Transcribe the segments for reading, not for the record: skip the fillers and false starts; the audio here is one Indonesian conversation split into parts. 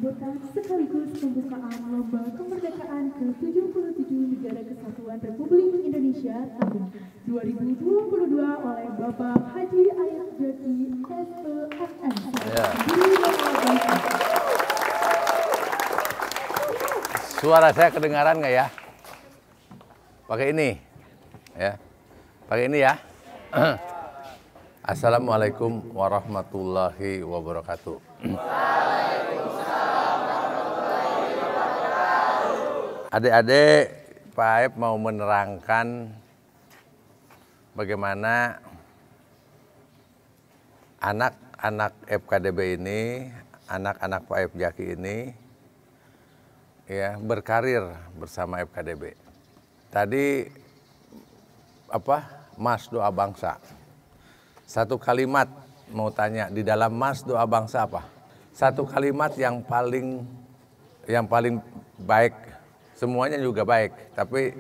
sambutan sekaligus pembukaan Lomba Kemerdekaan ke-77 Negara Kesatuan Republik Indonesia tahun 2022 oleh Bapak Haji Ayat Jati SEFM. Suara saya kedengaran nggak ya? Pakai ini, ya. Pakai ini ya. Assalamualaikum warahmatullahi wabarakatuh. Adik-adik, Pak Aib mau menerangkan bagaimana anak-anak FKDB ini, anak-anak Pak Aib Jaki ini, ya, berkarir bersama FKDB. Tadi Mas Doa Bangsa. Satu kalimat mau tanya, di dalam Mas Doa Bangsa apa? Satu kalimat yang paling baik, semuanya juga baik, tapi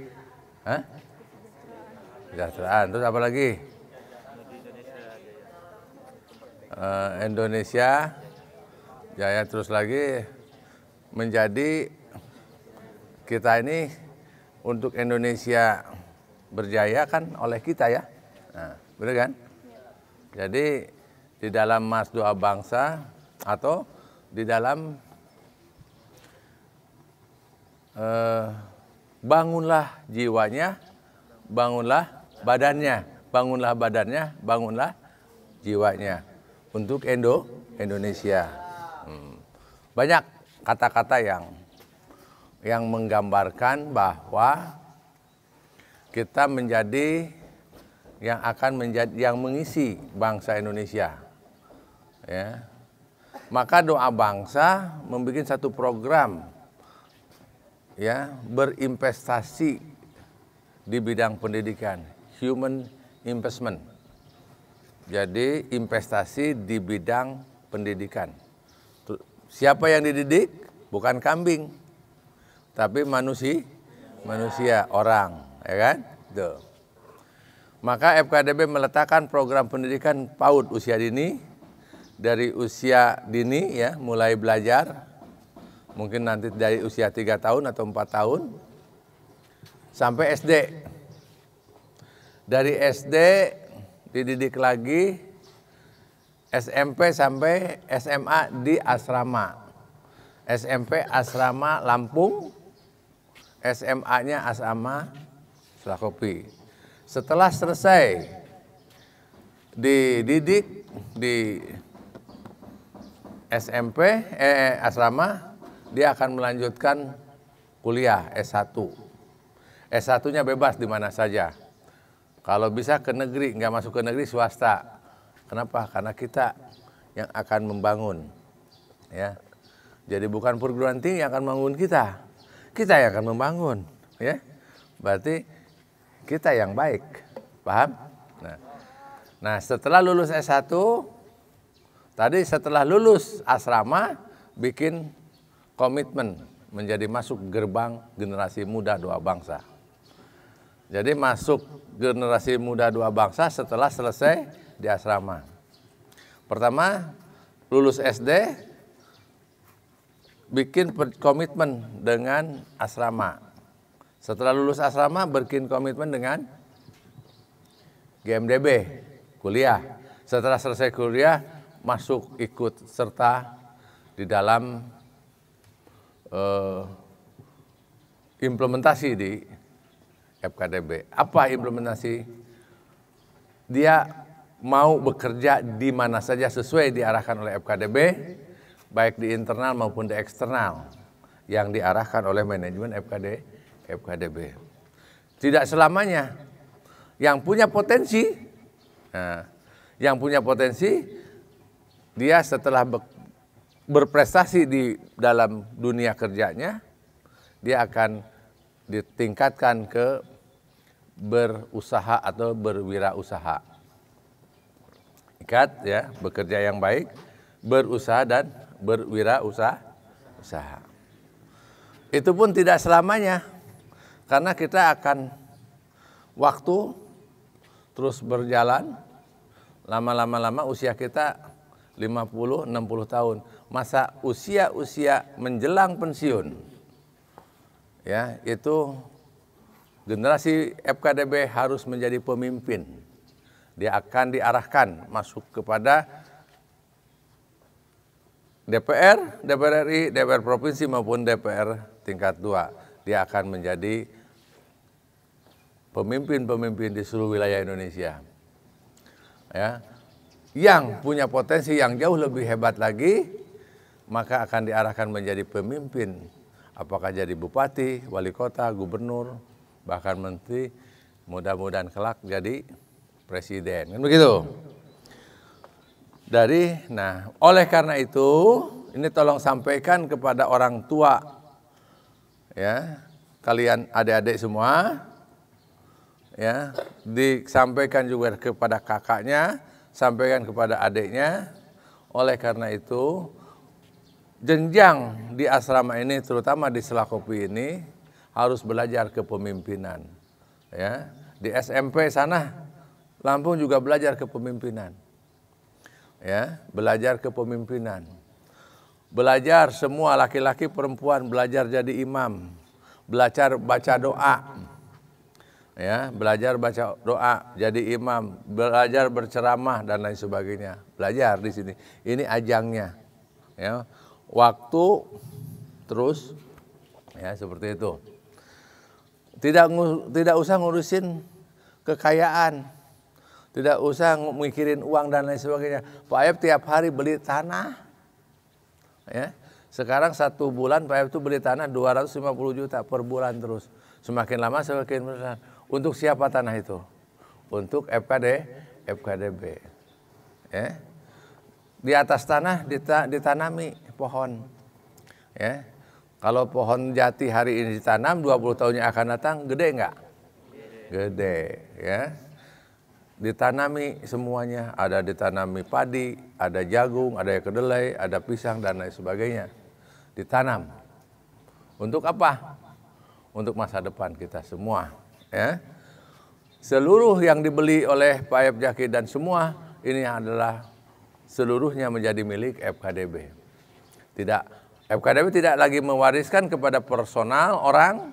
kesejahteraan. Terus apa lagi? Indonesia jaya, terus lagi menjadi kita ini untuk Indonesia berjaya kan oleh kita ya, nah, benar kan? Jadi di dalam Mas Doa Bangsa atau di dalam bangunlah jiwanya, bangunlah badannya, bangunlah jiwanya untuk Indonesia. Banyak kata-kata yang menggambarkan bahwa kita menjadi yang akan menjadi yang mengisi bangsa Indonesia, ya. Maka Doa Bangsa membuat satu program, ya, berinvestasi di bidang pendidikan, human investment. Jadi investasi di bidang pendidikan. Siapa yang dididik? Bukan kambing, tapi manusia, orang, ya kan? Tuh. Maka FKDB meletakkan program pendidikan PAUD usia dini, dari usia dini ya, mulai belajar, mungkin nanti dari usia 3 tahun atau 4 tahun, sampai SD. Dari SD dididik lagi, SMP sampai SMA di asrama. SMP asrama Lampung, SMA-nya asrama Slakopi. Setelah selesai dididik di SMP asrama, dia akan melanjutkan kuliah S1. S1-nya bebas di mana saja. Kalau bisa ke negeri, nggak masuk ke negeri, swasta. Kenapa? Karena kita yang akan membangun, ya. Jadi bukan perguruan tinggi yang akan membangun kita yang akan membangun, ya. Berarti kita yang baik, paham? Nah, setelah lulus S1, tadi setelah lulus asrama, bikin komitmen menjadi masuk gerbang generasi muda Doa Bangsa. Jadi masuk generasi muda Doa Bangsa setelah selesai di asrama. Pertama, lulus SD, bikin komitmen dengan asrama. Setelah lulus asrama, bikin komitmen dengan GMDB, kuliah. Setelah selesai kuliah, masuk ikut serta di dalam implementasi di FKDB. Apa implementasi? Dia mau bekerja di mana saja sesuai diarahkan oleh FKDB, baik di internal maupun di eksternal, yang diarahkan oleh manajemen FKDB. Tidak selamanya. Yang punya potensi, dia setelah berprestasi di dalam dunia kerjanya, dia akan ditingkatkan ke berusaha atau berwirausaha. Ikat, ya, bekerja yang baik, berusaha dan berwirausaha. Itu pun tidak selamanya. Karena kita akan waktu terus berjalan, lama-lama usia kita 50, 60 tahun. Masa usia menjelang pensiun. Ya, itu generasi FKDB harus menjadi pemimpin. Dia akan diarahkan masuk kepada DPR, DPR RI, DPR provinsi maupun DPR tingkat 2. Dia akan menjadi pemimpin-pemimpin di seluruh wilayah Indonesia. Ya. Yang punya potensi yang jauh lebih hebat lagi, maka akan diarahkan menjadi pemimpin. Apakah jadi bupati, wali kota, gubernur, bahkan menteri, mudah-mudahan kelak jadi presiden. Kan begitu? Oleh karena itu, ini tolong sampaikan kepada orang tua, ya, kalian adik-adik semua, ya, disampaikan juga kepada kakaknya, sampaikan kepada adiknya. Oleh karena itu, jenjang di asrama ini, terutama di Selakopi ini, harus belajar kepemimpinan. Ya, di SMP sana, Lampung juga belajar kepemimpinan. Ya, belajar kepemimpinan. Belajar semua laki-laki perempuan belajar jadi imam, belajar baca doa. Ya, belajar baca doa, jadi imam, belajar berceramah dan lain sebagainya. Belajar di sini. Ini ajangnya. Ya. Waktu terus ya seperti itu. Tidak usah ngurusin kekayaan. Tidak usah mikirin uang dan lain sebagainya. Pak Ayep tiap hari beli tanah. Ya. Sekarang 1 bulan Pak Ayep itu beli tanah 250 juta per bulan terus. Semakin lama semakin besar. Untuk siapa tanah itu? Untuk FKDB. Ya. Di atas tanah ditanami pohon. Ya. Kalau pohon jati hari ini ditanam, 20 tahun yang akan datang, gede enggak? Gede. Ya. Ditanami semuanya. Ada ditanami padi, ada jagung, ada kedelai, ada pisang, dan lain sebagainya. Ditanam. Untuk apa? Untuk masa depan kita semua. Ya. Seluruh yang dibeli oleh Pak Ayep Jaki dan semua ini adalah seluruhnya menjadi milik FKDB. FKDB tidak lagi mewariskan kepada personal orang,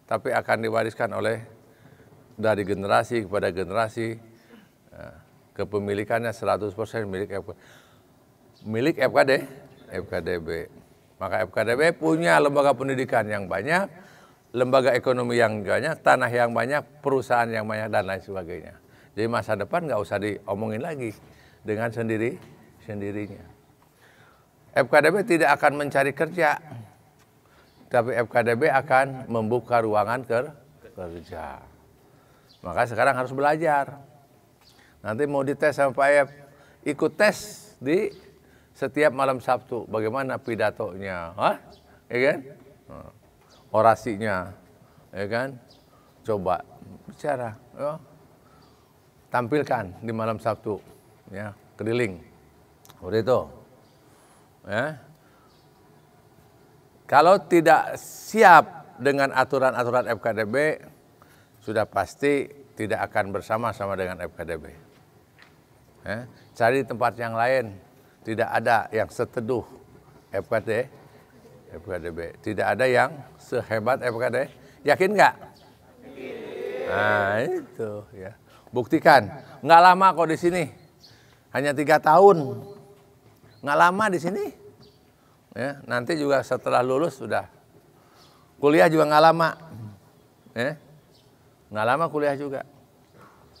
tapi akan diwariskan dari generasi kepada generasi. Kepemilikannya 100% milik FKDB. Maka FKDB punya lembaga pendidikan yang banyak, lembaga ekonomi yang banyak, tanah yang banyak, perusahaan yang banyak, dan lain sebagainya. Jadi masa depan nggak usah diomongin lagi dengan sendirinya. FKDB tidak akan mencari kerja, tapi FKDB akan membuka ruangan kerja. Maka sekarang harus belajar. Nanti mau dites sama Pak Ayep, ikut tes di setiap malam Sabtu. Bagaimana pidatonya, ya kan? Orasinya, ya kan? Coba bicara, ya. Tampilkan di malam Sabtu, ya, keliling, seperti itu. Ya. Kalau tidak siap dengan aturan-aturan FKDB, sudah pasti tidak akan bersama-sama dengan FKDB. Ya. Cari tempat yang lain, tidak ada yang seteduh FKDB, tidak ada yang sehebat FKDB. Yakin nggak? Nah itu ya, buktikan. Nggak lama kok di sini, hanya 3 tahun. Nggak lama di sini. Ya, nanti juga setelah lulus sudah kuliah juga nggak lama. Ya. Nggak lama kuliah juga.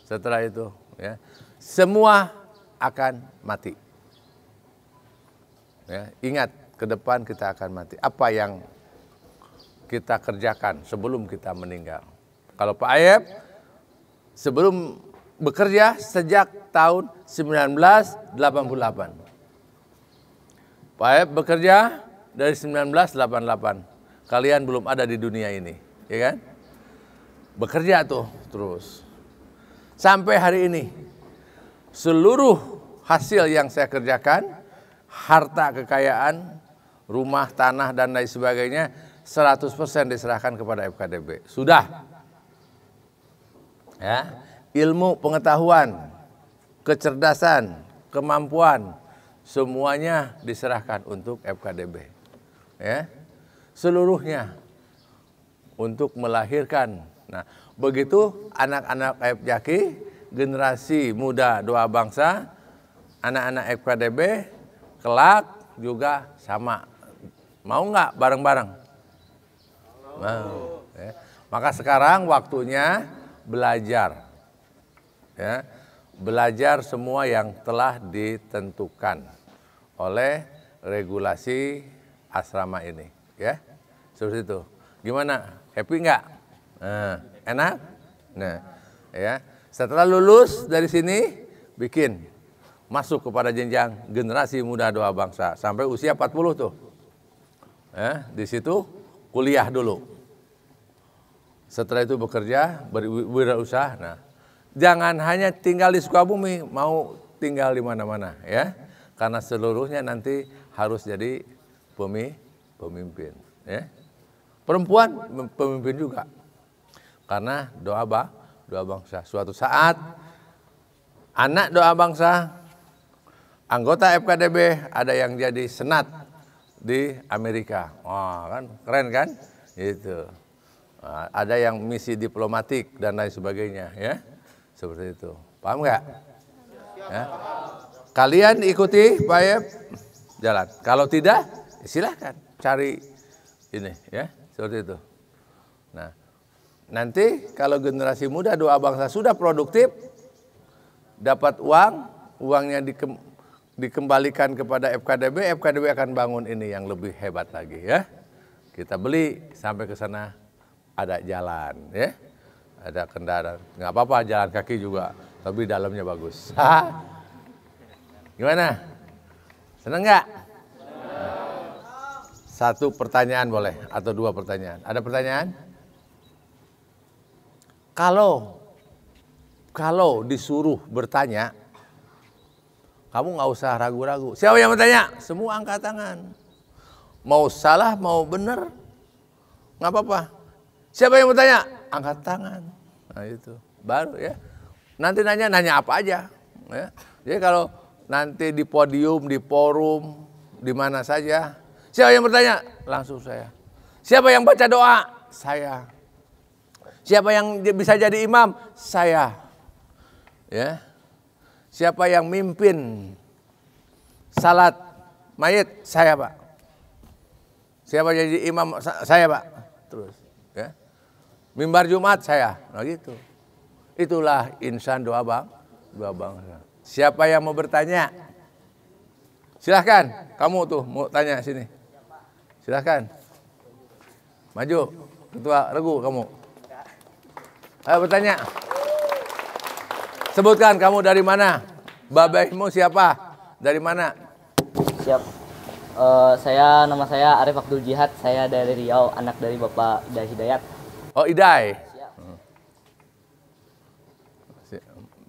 Setelah itu, ya, semua akan mati. Ya, ingat, ke depan kita akan mati. Apa yang kita kerjakan sebelum kita meninggal? Kalau Pak Ayep sebelum bekerja sejak tahun 1988. Pak Ayep bekerja dari 1988. Kalian belum ada di dunia ini, ya kan? Bekerja tuh terus. Sampai hari ini, seluruh hasil yang saya kerjakan, harta kekayaan, rumah, tanah, dan lain sebagainya, 100% diserahkan kepada FKDB. Sudah. Ya, ilmu, pengetahuan, kecerdasan, kemampuan, semuanya diserahkan untuk FKDB. Ya, seluruhnya untuk melahirkan. Nah, begitu anak-anak FJAKI, generasi muda doa bangsa, anak-anak FKDB, kelak juga sama. Mau nggak bareng-bareng? Mau. Ya. Maka sekarang waktunya belajar. Ya, belajar semua yang telah ditentukan oleh regulasi asrama ini, ya, seperti itu. Gimana? Happy nggak? Nah, enak? Nah, ya. Setelah lulus dari sini, bikin masuk kepada jenjang generasi muda doa bangsa sampai usia 40 tuh. Ya, di situ kuliah dulu. Setelah itu bekerja, berwirausaha. Nah, jangan hanya tinggal di Sukabumi, mau tinggal di mana-mana, ya. Karena seluruhnya nanti harus jadi pemimpin, ya. Perempuan pemimpin juga. Karena doa bangsa. Suatu saat anak doa bangsa, anggota FKDB ada yang jadi senat di Amerika. Wah, kan keren kan? Gitu. Ada yang misi diplomatik dan lain sebagainya, ya. Seperti itu. Paham nggak? Ya. Kalian ikuti Pak Yep, jalan. Kalau tidak, silahkan cari ini, ya. Seperti itu. Nah, nanti kalau generasi muda doa bangsa sudah produktif, dapat uangnya dikembalikan kepada FKDB, FKDB akan bangun ini yang lebih hebat lagi, ya. Kita beli sampai ke sana ada jalan, ya. Ada kendaraan, nggak apa-apa jalan kaki juga, tapi dalamnya bagus. Gimana? Seneng nggak? Satu pertanyaan boleh atau dua pertanyaan. Ada pertanyaan? Kalau disuruh bertanya, kamu nggak usah ragu-ragu. Siapa yang bertanya? Semua angkat tangan. Mau salah, mau benar, nggak apa-apa. Siapa yang bertanya? Angkat tangan. Nah itu baru, ya. Nanti nanya apa aja. Ya. Jadi kalau nanti di podium, di forum, di mana saja, siapa yang bertanya? Langsung saya. Siapa yang baca doa? Saya. Siapa yang bisa jadi imam? Saya. Ya. Siapa yang mimpin salat mayit? Saya, Pak. Siapa jadi imam? Saya, Pak. Terus, ya. Mimbar Jumat saya. Nah gitu. Itulah insan doa bangsa. Siapa yang mau bertanya? Silahkan. Kamu tuh mau tanya sini. Silahkan. Maju. Ketua Regu kamu. Ayo bertanya. Sebutkan kamu dari mana? Babahmu siapa? Dari mana? Siap. Nama saya Arif Abdul Jihad. Saya dari Riau, anak dari Bapak Idai Hidayat. Oh, Idai. Siap.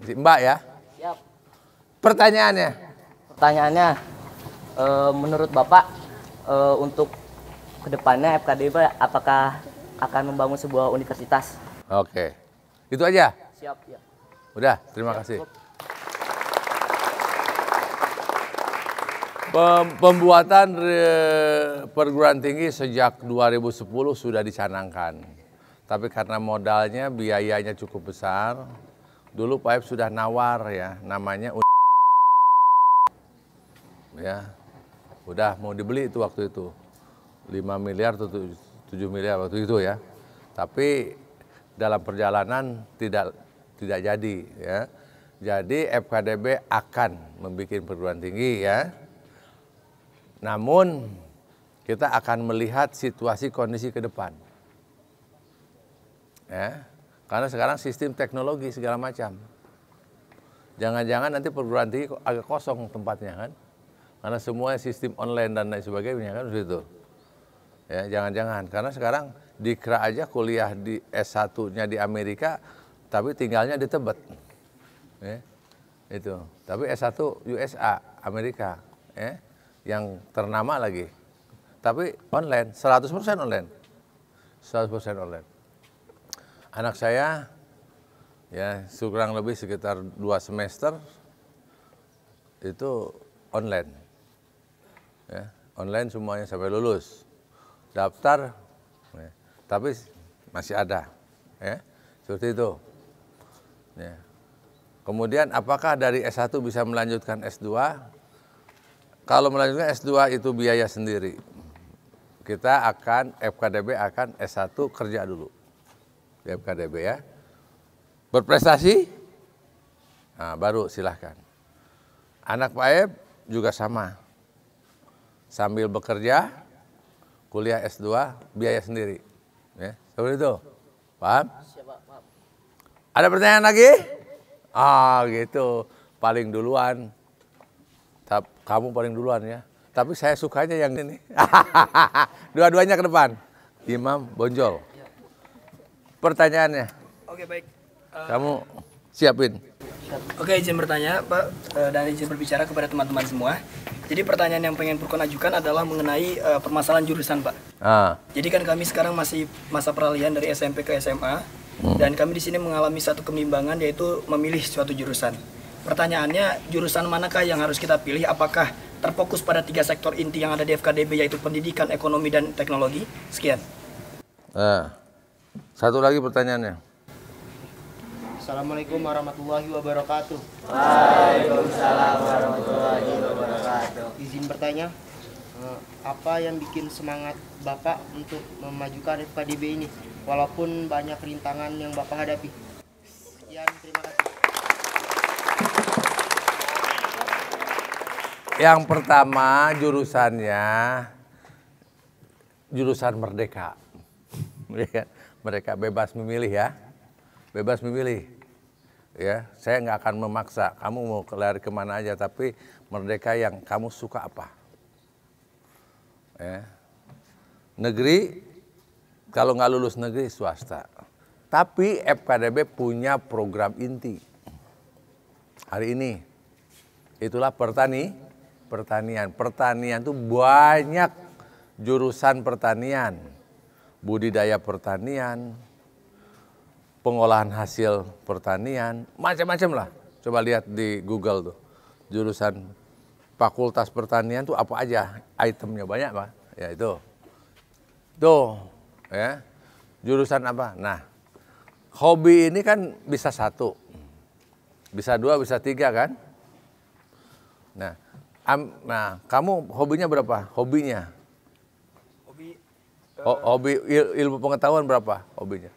Si Mbak ya? Siap. Pertanyaannya, menurut Bapak, untuk kedepannya FKDB apakah akan membangun sebuah universitas? Oke. Itu aja? Siap. Ya. Udah, terima kasih. Pembuatan perguruan tinggi sejak 2010 sudah dicanangkan. Tapi karena modalnya, biayanya cukup besar, dulu Pak Yep sudah nawar ya, namanya ya, udah mau dibeli itu waktu itu 5 miliar atau 7 miliar waktu itu ya. Tapi dalam perjalanan tidak jadi ya. Jadi FKDB akan membuat perguruan tinggi ya. Namun kita akan melihat situasi kondisi ke depan. Ya, karena sekarang sistem teknologi segala macam. Jangan-jangan nanti perguruan tinggi agak kosong tempatnya kan. Karena semuanya sistem online dan lain sebagainya kan begitu. Ya, jangan-jangan karena sekarang dikira aja kuliah di S1-nya di Amerika tapi tinggalnya di Tebet. Ya, itu. Tapi S1 USA, Amerika, ya, yang ternama lagi. Tapi online, 100% online. 100% online. Anak saya ya kurang lebih sekitar 2 semester itu online. Ya, online semuanya sampai lulus. Daftar, ya, tapi masih ada. Ya, seperti itu. Ya. Kemudian apakah dari S1 bisa melanjutkan S2? Kalau melanjutkan S2 itu biaya sendiri. Kita akan, FKDB akan S1 kerja dulu. Di FKDB ya. Berprestasi, nah, baru silahkan. Anak Pak Aep juga sama. Sambil bekerja, kuliah S2, biaya sendiri. Ya, seperti itu. Paham? Ada pertanyaan lagi? Ah, gitu. Paling duluan. Kamu paling duluan ya. Tapi saya sukanya yang ini. Dua-duanya ke depan. Imam Bonjol. Pertanyaannya. Oke, baik. Kamu siapin. Oke, izin bertanya, Pak, dan izin berbicara kepada teman-teman semua. Jadi pertanyaan yang pengen Purkon ajukan adalah mengenai permasalahan jurusan, Pak. Jadi kan kami sekarang masih masa peralihan dari SMP ke SMA, dan kami di sini mengalami satu kebimbangan, yaitu memilih suatu jurusan. Pertanyaannya, jurusan manakah yang harus kita pilih? Apakah terfokus pada 3 sektor inti yang ada di FKDB, yaitu pendidikan, ekonomi, dan teknologi? Sekian. Satu lagi pertanyaannya. Assalamualaikum warahmatullahi wabarakatuh. Waalaikumsalam warahmatullahi wabarakatuh. Izin bertanya, apa yang bikin semangat Bapak untuk memajukan FKDB ini, walaupun banyak rintangan yang Bapak hadapi? Sekian, terima kasih. Yang pertama jurusannya jurusan merdeka. Mereka bebas memilih ya, bebas memilih. Ya, saya nggak akan memaksa kamu mau lari kemana aja, tapi merdeka yang kamu suka apa. Ya. Negeri, kalau nggak lulus negeri swasta. Tapi FKDB punya program inti. Hari ini, itulah pertanian. Pertanian itu banyak jurusan pertanian, budidaya pertanian, pengolahan hasil pertanian, macam-macam lah. Coba lihat di Google tuh, jurusan fakultas pertanian tuh apa aja, itemnya banyak Pak. Ya itu, tuh, ya, jurusan apa? Nah, hobi ini kan bisa 1, bisa 2, bisa 3 kan? Nah, kamu hobinya berapa? Hobinya? Hobi ilmu pengetahuan berapa hobinya?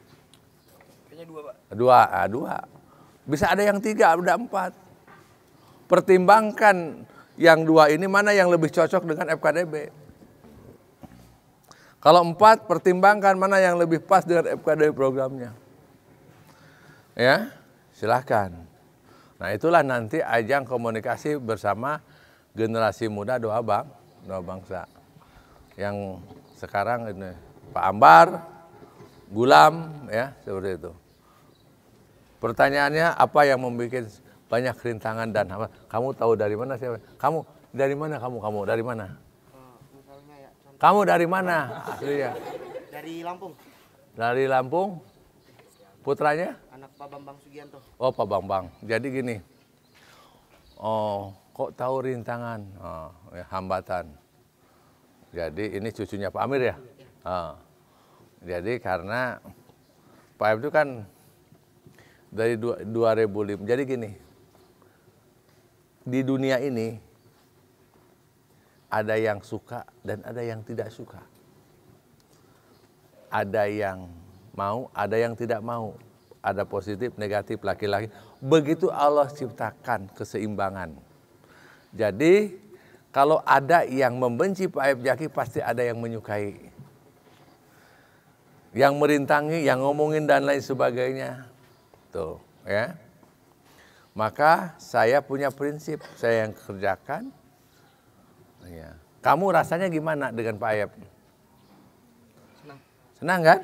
2. Bisa ada yang 3, ada 4. Pertimbangkan yang 2 ini mana yang lebih cocok dengan FKDB. Kalau 4, pertimbangkan mana yang lebih pas dengan FKDB programnya. Ya, silahkan. Nah, itulah nanti ajang komunikasi bersama generasi muda doa bangsa. Yang sekarang ini Pak Ambar, Gulam, ya seperti itu. Pertanyaannya apa yang membuat banyak rintangan dan apa? Kamu tahu dari mana siapa? Kamu dari mana kamu dari mana? Misalnya ya, Kamu dari mana? Aslinya. dari Lampung, Dari Lampung. Putranya? anak Pak Bambang Sugianto. Oh, Pak Bambang. Jadi gini. Oh, kok tahu rintangan? Oh, ya, hambatan. Jadi ini cucunya Pak Amir ya? Jadi karena Pak Amir itu kan dari 2005. Jadi gini, di dunia ini ada yang suka dan ada yang tidak suka. Ada yang mau, ada yang tidak mau. Ada positif, negatif, laki-laki. Begitu Allah ciptakan keseimbangan. Jadi kalau ada yang membenci Pak Aep Jaki, pasti ada yang menyukai. Yang merintangi, yang ngomongin dan lain sebagainya. Tuh, ya. Maka saya punya prinsip, saya yang kerjakan. Ya. Kamu rasanya gimana dengan Pak Aep? Senang kan?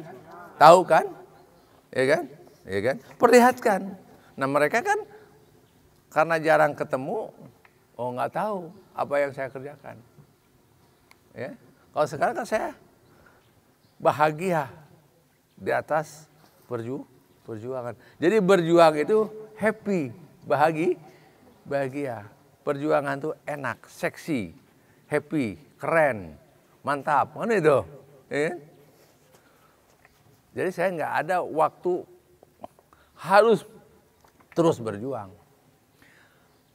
Tahu kan? Ya kan? Ya kan? Perlihatkan. Nah, mereka kan karena jarang ketemu, oh nggak tahu apa yang saya kerjakan. Ya. Kalau sekarang kan saya bahagia di atas perjuangan. Jadi berjuang itu happy, bahagia. Perjuangan itu enak, seksi. happy, keren, mantap, kan itu. Ya? Jadi saya nggak ada waktu, harus terus berjuang.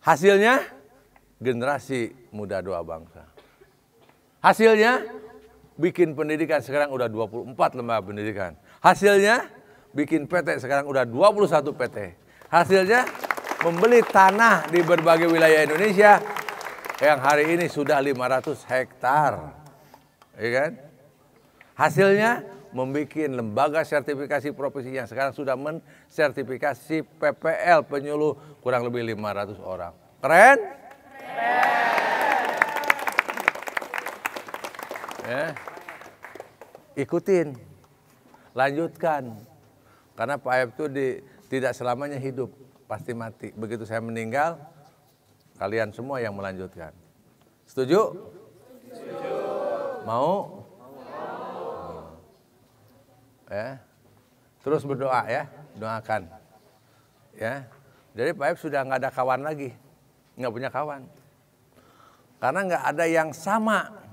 Hasilnya generasi muda doa bangsa. Hasilnya bikin pendidikan sekarang udah 24 lembaga pendidikan. Hasilnya bikin PT sekarang udah 21 PT. Hasilnya membeli tanah di berbagai wilayah Indonesia yang hari ini sudah 500 hektar. Ya kan? Hasilnya membuat lembaga sertifikasi profesi yang sekarang sudah mensertifikasi PPL penyuluh kurang lebih 500 orang. Keren? Ya. Ikutin, lanjutkan. Karena Pak Ayub itu tidak selamanya hidup, pasti mati. Begitu saya meninggal, kalian semua yang melanjutkan. Setuju? Setuju. Mau? Ya. Terus berdoa ya, doakan. Ya. Jadi Pak Ayub sudah nggak ada kawan lagi, nggak punya kawan. Karena nggak ada yang sama.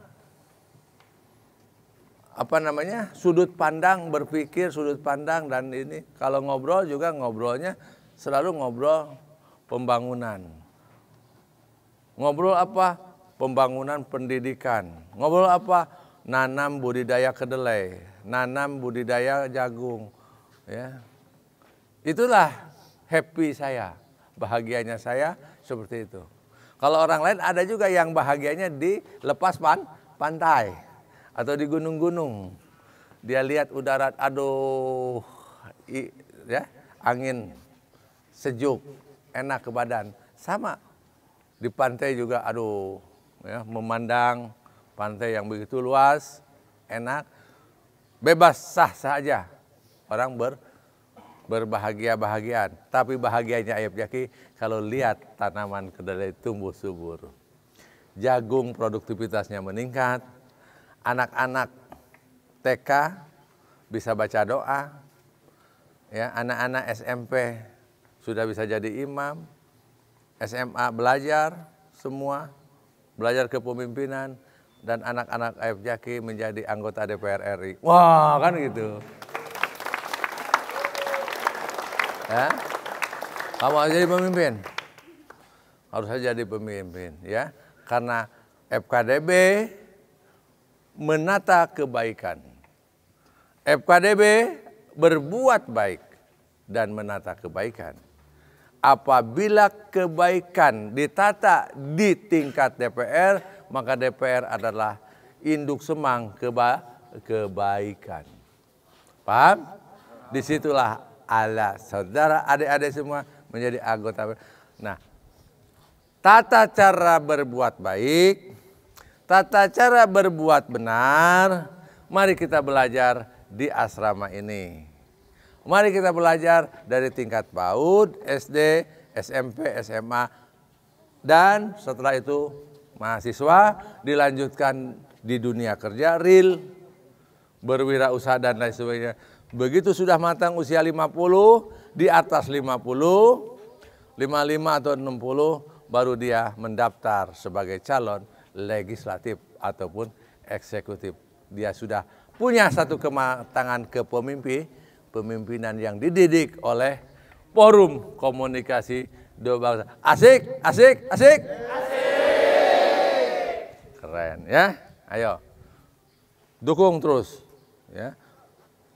Apa namanya, sudut pandang, berpikir sudut pandang, dan ini kalau ngobrol juga ngobrolnya selalu ngobrol pembangunan. Ngobrol apa? Pembangunan pendidikan. Ngobrol apa? Nanam budidaya kedelai, nanam budidaya jagung. Ya. Itulah happy saya, bahagianya saya seperti itu. Kalau orang lain ada juga yang bahagianya di lepas pantai. Atau di gunung-gunung, dia lihat udara, aduh, ya, angin sejuk, enak ke badan. Sama di pantai juga, aduh, ya, memandang pantai yang begitu luas, enak, bebas sah-sah aja. Orang berbahagia-bahagiaan. Tapi bahagianya Ayub Jaki kalau lihat tanaman kedelai tumbuh subur, jagung produktivitasnya meningkat. Anak-anak TK bisa baca doa, ya, anak-anak SMP sudah bisa jadi imam, SMA belajar semua, belajar kepemimpinan, dan anak-anak Ayub Jaki menjadi anggota DPR RI. Wah, kan gitu. Ya, kamu harus jadi pemimpin, harus jadi pemimpin, ya, karena FKDB menata kebaikan. FKDB berbuat baik dan menata kebaikan. Apabila kebaikan ditata di tingkat DPR, maka DPR adalah induk semang kebaikan. Paham? Disitulah ala saudara, adik-adik semua menjadi anggota. Nah, tata cara berbuat baik, tata cara berbuat benar, mari kita belajar di asrama ini. Mari kita belajar dari tingkat PAUD, SD, SMP, SMA, dan setelah itu mahasiswa dilanjutkan di dunia kerja, real, berwirausaha dan lain sebagainya. Begitu sudah matang usia 50, di atas 50, 55 atau 60, baru dia mendaftar sebagai calon legislatif ataupun eksekutif. Dia sudah punya satu kematangan kepemimpinan yang dididik oleh Forum Komunikasi Doa Bangsa. Asik, asik, asik. Keren ya. Ayo. Dukung terus ya.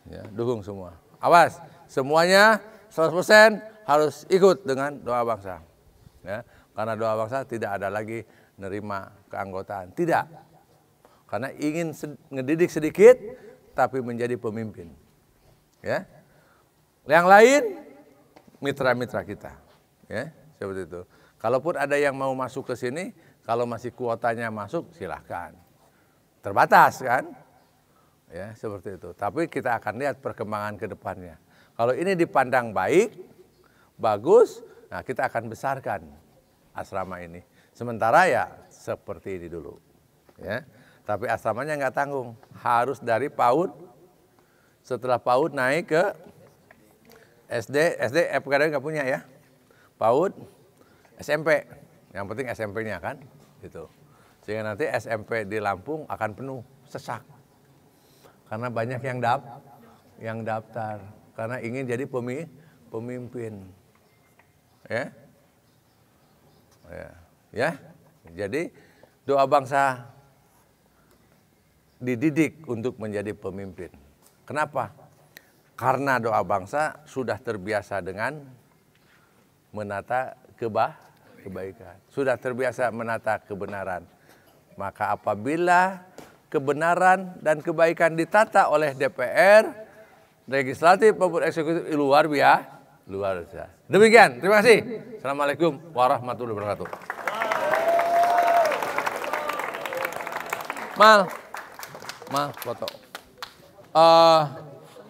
Ya, dukung semua. Awas, semuanya 100% harus ikut dengan doa bangsa. Ya, karena doa bangsa tidak ada lagi nerima keanggotaan, tidak. Karena ingin ngedidik sedikit, tapi menjadi pemimpin. Ya, yang lain mitra-mitra kita, ya seperti itu. Kalaupun ada yang mau masuk ke sini, kalau masih kuotanya masuk, silahkan. Terbatas kan, ya seperti itu. Tapi kita akan lihat perkembangan ke depannya. Kalau ini dipandang baik, bagus, nah kita akan besarkan asrama ini. Sementara ya seperti ini dulu, ya. Tapi asramanya nggak tanggung, harus dari PAUD. Setelah PAUD naik ke SD FKD nggak punya ya. PAUD, SMP, yang penting SMP-nya kan, gitu. Sehingga nanti SMP di Lampung akan penuh, sesak. Karena banyak yang daftar. Karena ingin jadi pemimpin. Ya. Jadi doa bangsa dididik untuk menjadi pemimpin. Kenapa? Karena doa bangsa sudah terbiasa dengan menata kebaikan. Sudah terbiasa menata kebenaran. Maka apabila kebenaran dan kebaikan ditata oleh DPR, legislatif maupun eksekutif, luar biasa. Demikian, terima kasih. Assalamualaikum warahmatullahi wabarakatuh. Mal, foto.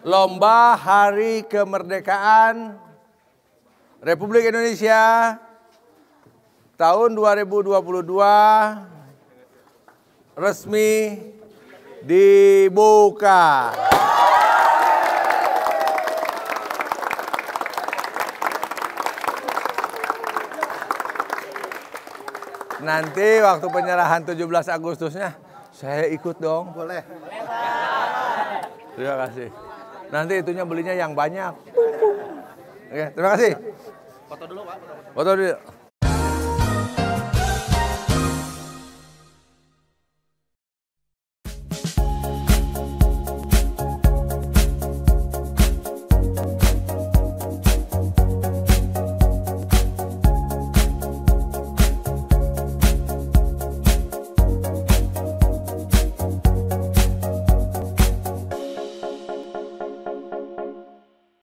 Lomba Hari Kemerdekaan Republik Indonesia tahun 2022 resmi dibuka. Nanti waktu penyerahan 17 Agustusnya saya ikut dong. Boleh. Terima kasih. Nanti itunya belinya yang banyak. Oke, terima kasih. Foto dulu, Pak. Foto dulu.